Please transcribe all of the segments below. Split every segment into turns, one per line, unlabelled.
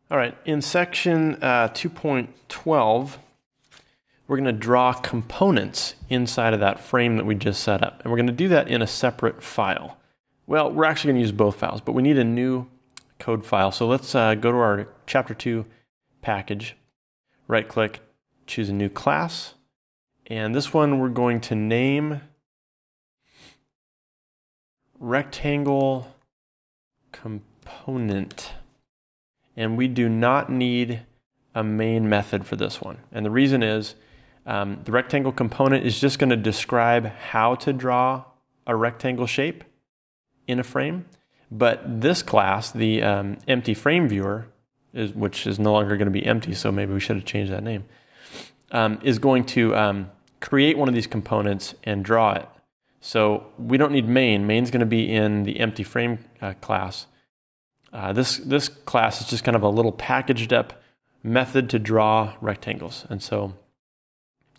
All right, in section 2.12, we're going to draw components inside of that frame that we just set up. And we're going to do that in a separate file. Well, we're actually going to use both files, but we need a new code file. So let's go to our chapter 2 package, right click, choose a new class. And this one we're going to name rectangle component. And we do not need a main method for this one. And the reason is the rectangle component is just going to describe how to draw a rectangle shape in a frame. But this class, the empty frame viewer, which is no longer going to be empty, so maybe we should have changed that name, is going to create one of these components and draw it. So we don't need main. Main's going to be in the empty frame class. This class is just kind of a little packaged up method to draw rectangles. And so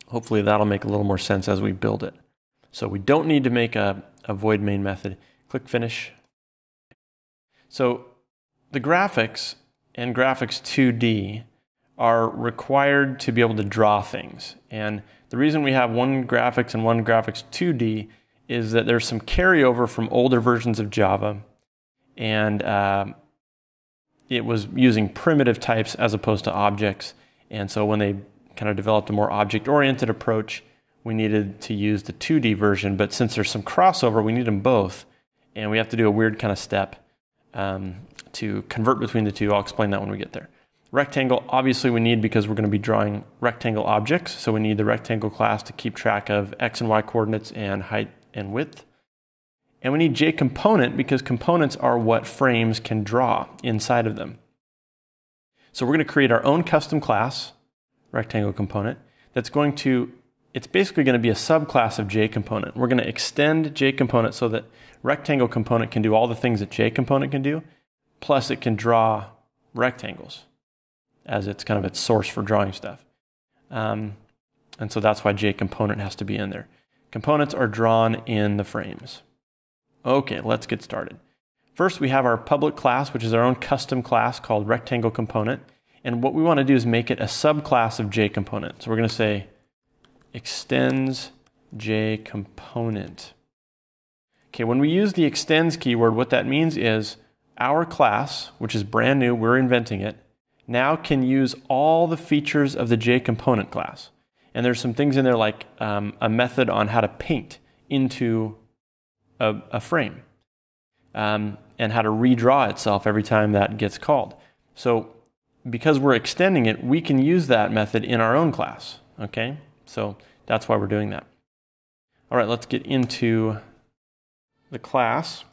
hopefully that'll make a little more sense as we build it. So we don't need to make a void main method. Click Finish. So the graphics and graphics 2D are required to be able to draw things. And the reason we have one graphics and one graphics 2D is that there's some carryover from older versions of Java. And it was using primitive types as opposed to objects. And so when they kind of developed a more object-oriented approach, we needed to use the 2D version. But since there's some crossover, we need them both. And we have to do a weird kind of step to convert between the two. I'll explain that when we get there. Rectangle, obviously we need because we're going to be drawing rectangle objects. So we need the rectangle class to keep track of X and Y coordinates and height and width. And we need JComponent because components are what frames can draw inside of them. So we're going to create our own custom class, rectangle component, that's going to, it's basically going to be a subclass of JComponent. We're going to extend JComponent so that rectangle component can do all the things that JComponent can do, plus it can draw rectangles as it's kind of its source for drawing stuff. And so that's why JComponent has to be in there. Components are drawn in the frames. Okay, let's get started. First, we have our public class, which is our own custom class called rectangle component. And what we want to do is make it a subclass of JComponent. So we're going to say extends JComponent. Okay, when we use the extends keyword, what that means is our class, which is brand new, we're inventing it, now can use all the features of the JComponent class. And there's some things in there like a method on how to paint into a frame and how to redraw itself every time that gets called. So because we're extending it, we can use that method in our own class. Okay, so that's why we're doing that. All right, let's get into the class.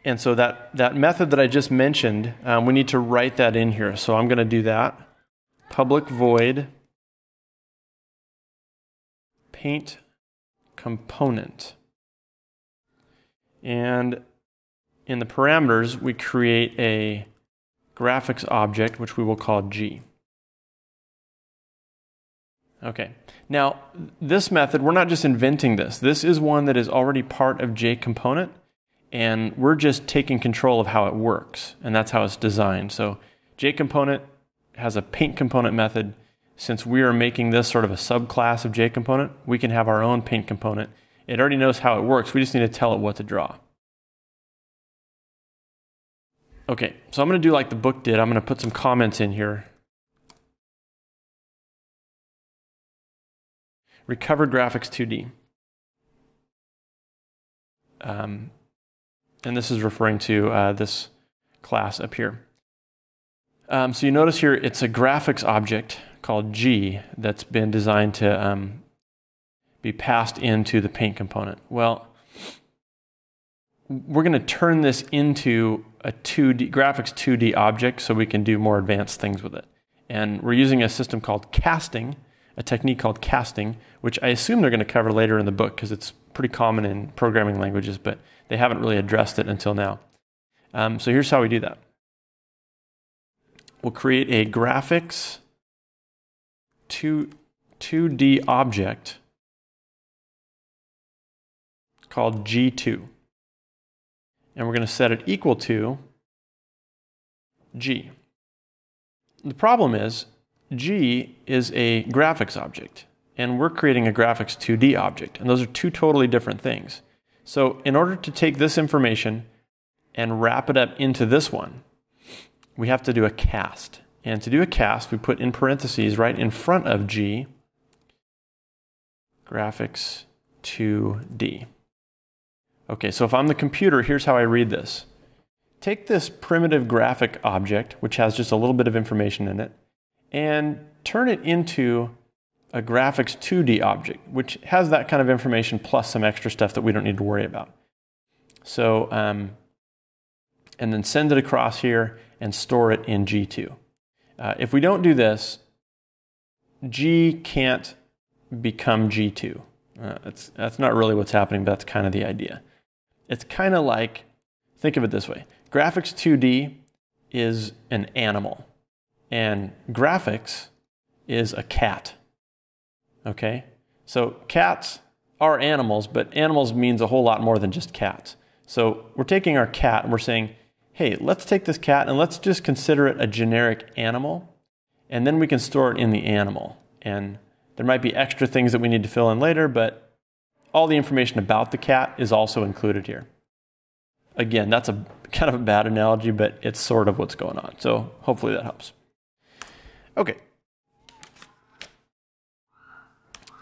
And so that method that I just mentioned, we need to write that in here. So I'm going to do that. Public void paint component. And in the parameters, we create a graphics object, which we will call G. Okay. Now, this method, we're not just inventing this. This is one that is already part of JComponent, and we're just taking control of how it works, and that's how it's designed. So JComponent has a paint component method. Since we are making this sort of a subclass of JComponent, we can have our own paint component. It already knows how it works. We just need to tell it what to draw. Okay, so I'm going to do like the book did. I'm going to put some comments in here. Recovered graphics 2D. And this is referring to this class up here. So you notice here it's a graphics object called G that's been designed to be passed into the paint component. Well, we're going to turn this into a graphics 2D object so we can do more advanced things with it. And we're using a system called casting, a technique called casting, which I assume they're going to cover later in the book because it's pretty common in programming languages, but they haven't really addressed it until now. So here's how we do that. We'll create a graphics 2D object called G2. And we're going to set it equal to G. The problem is G is a graphics object, and we're creating a graphics 2D object, and those are two totally different things. So in order to take this information and wrap it up into this one, we have to do a cast. And to do a cast, we put in parentheses right in front of G, graphics 2D. Okay, so if I'm the computer, here's how I read this. Take this primitive graphic object, which has just a little bit of information in it, and turn it into a graphics 2D object, which has that kind of information plus some extra stuff that we don't need to worry about. So, and then send it across here and store it in G2. If we don't do this, G can't become G2. That's not really what's happening, but that's kind of the idea. It's kind of like, think of it this way. Graphics 2D is an animal, and graphics is a cat. Okay? So cats are animals, but animals means a whole lot more than just cats. So we're taking our cat and we're saying, hey, let's take this cat and let's just consider it a generic animal, and then we can store it in the animal. And there might be extra things that we need to fill in later, but all the information about the cat is also included here. Again, that's a kind of a bad analogy, but it's sort of what's going on. So hopefully that helps. Okay.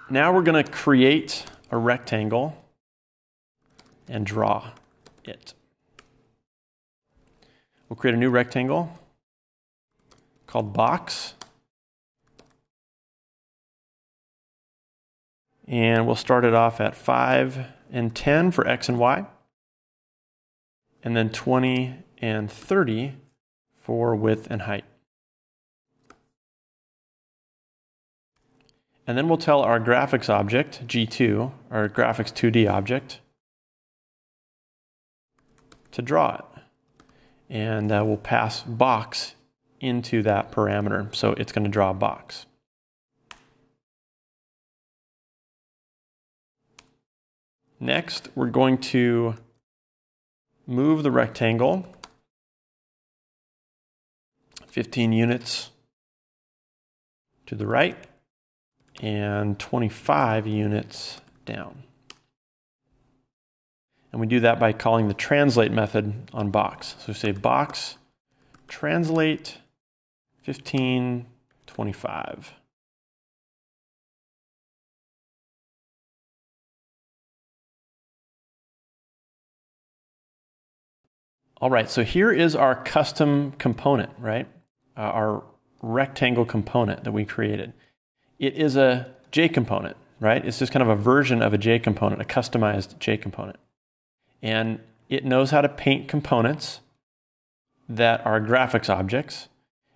Now we're going to create a rectangle and draw it. We'll create a new rectangle called box. And we'll start it off at 5 and 10 for X and Y. And then 20 and 30 for width and height. And then we'll tell our graphics object, G2, our graphics 2D object, to draw it. And we'll pass box into that parameter. So it's going to draw a box. Next, we're going to move the rectangle 15 units to the right and 25 units down. And we do that by calling the translate method on box. So we say box translate 15, 25. All right, so here is our custom component, right? Our rectangle component that we created. It is a J component, right? It's just kind of a version of a J component, a customized J component. And it knows how to paint components that are graphics objects.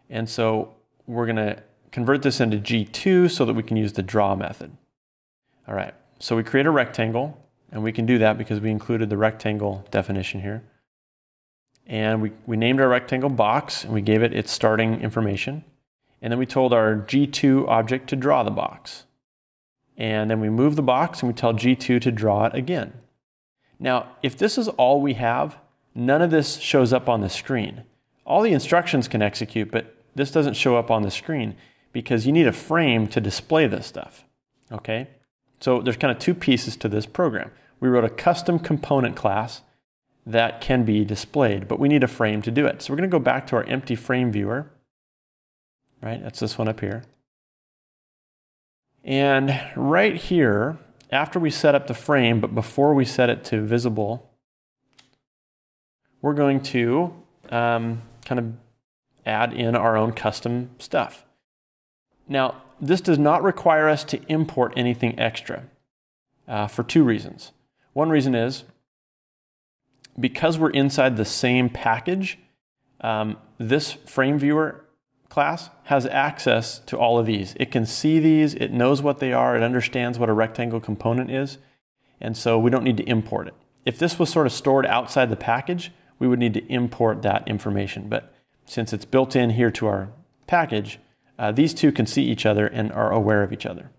And so we're going to convert this into G2 so that we can use the draw method. All right, so we create a rectangle, and we can do that because we included the rectangle definition here. And we named our rectangle box, and we gave it its starting information. And then we told our G2 object to draw the box. And then we move the box, and we tell G2 to draw it again. Now, if this is all we have, none of this shows up on the screen. All the instructions can execute, but this doesn't show up on the screen because you need a frame to display this stuff. Okay? So there's kind of two pieces to this program. We wrote a custom component class that can be displayed, but we need a frame to do it. So we're going to go back to our empty frame viewer, right? That's this one up here. And right here, after we set up the frame, but before we set it to visible, we're going to kind of add in our own custom stuff. Now, this does not require us to import anything extra for two reasons. One reason is because we're inside the same package, this frame viewer class has access to all of these. It can see these, it knows what they are, it understands what a rectangle component is, and so we don't need to import it. If this was sort of stored outside the package, we would need to import that information. But since it's built in here to our package, these two can see each other and are aware of each other.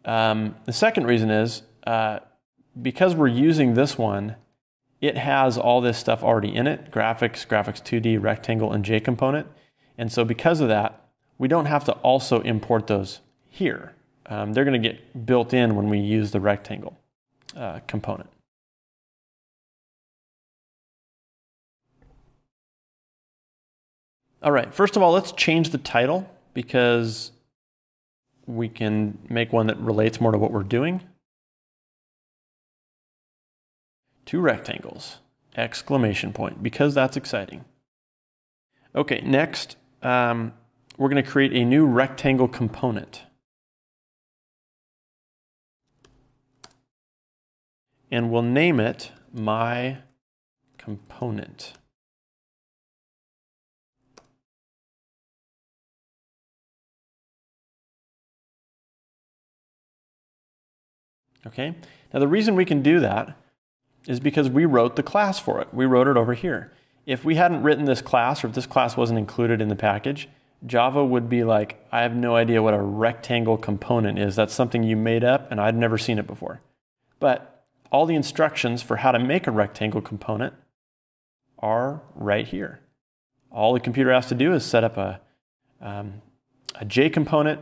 The second reason is because we're using this one it has all this stuff already in it, graphics, graphics 2D, rectangle, and JComponent. And so because of that, we don't have to also import those here. They're going to get built in when we use the rectangle component. All right, first of all, let's change the title because we can make one that relates more to what we're doing. Two rectangles, exclamation point, because that's exciting. Okay, next, we're going to create a new rectangle component. And we'll name it my component. Okay, now the reason we can do that is because we wrote the class for it. We wrote it over here. If we hadn't written this class, or if this class wasn't included in the package, Java would be like, I have no idea what a rectangle component is. That's something you made up and I'd never seen it before. But all the instructions for how to make a rectangle component are right here. All the computer has to do is set up a JComponent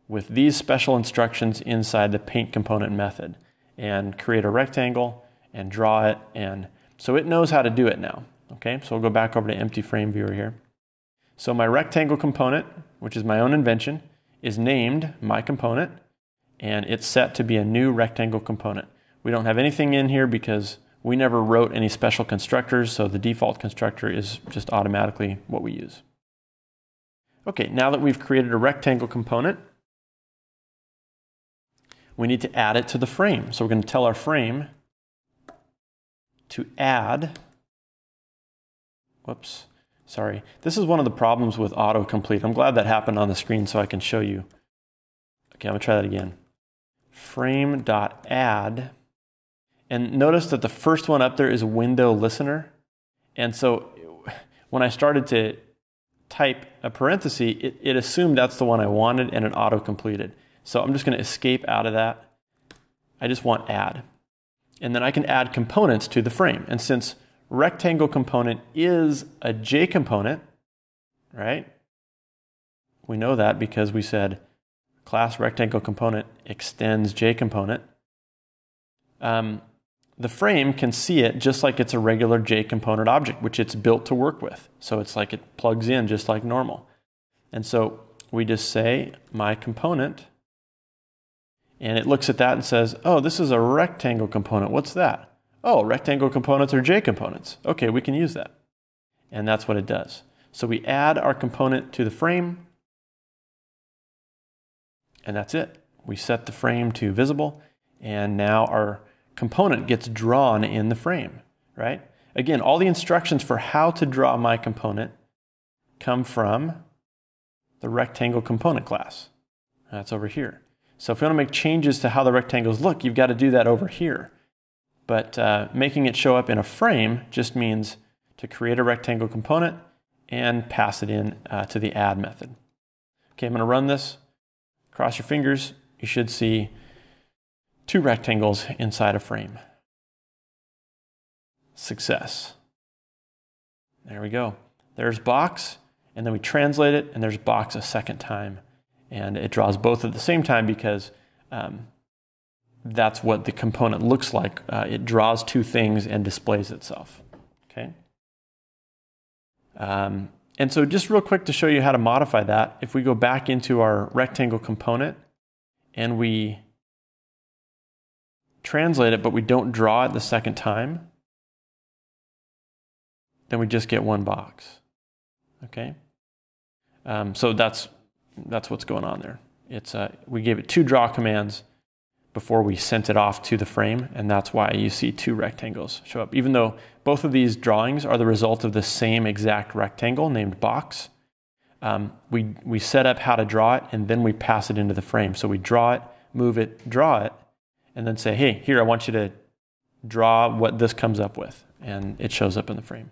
with these special instructions inside the paint component method and create a rectangle and draw it, and so it knows how to do it now. Okay, so we'll go back over to empty frame viewer here. So my rectangle component, which is my own invention, is named my component, and it's set to be a new rectangle component. We don't have anything in here because we never wrote any special constructors, so the default constructor is just automatically what we use. Okay, now that we've created a rectangle component, we need to add it to the frame. So we're going to tell our frame to add, whoops, sorry. This is one of the problems with autocomplete. I'm glad that happened on the screen so I can show you. Okay, I'm going to try that again. Frame.add, and notice that the first one up there is window listener. And so when I started to type a parenthesis, it assumed that's the one I wanted and it auto-completed. So I'm just going to escape out of that. I just want add. And then I can add components to the frame. And since rectangle component is a JComponent, right? We know that because we said class rectangle component extends JComponent. The frame can see it just like it's a regular JComponent object, which it's built to work with. So it's like it plugs in just like normal. And so we just say my component, and it looks at that and says, oh, this is a rectangle component. What's that? Oh, rectangle components are JComponents. Okay, we can use that. And that's what it does. So we add our component to the frame, and that's it. We set the frame to visible, and now our component gets drawn in the frame, right? Again, all the instructions for how to draw my component come from the rectangle component class. That's over here. So if you want to make changes to how the rectangles look, you've got to do that over here. But making it show up in a frame just means to create a rectangle component and pass it in to the add method. Okay, I'm going to run this. Cross your fingers. You should see two rectangles inside a frame. Success. There we go. There's box, and then we translate it, and there's box a second time. And it draws both at the same time because that's what the component looks like. It draws two things and displays itself. Okay. And so just real quick to show you how to modify that, if we go back into our rectangle component and we translate it, but we don't draw it the second time, then we just get one box. Okay. So that's what's going on there. It's we gave it two draw commands before we sent it off to the frame, and that's why you see two rectangles show up. Even though both of these drawings are the result of the same exact rectangle named box, we set up how to draw it, and then we pass it into the frame. So we draw it, move it, draw it, and then say, hey, here, I want you to draw what this comes up with, and it shows up in the frame.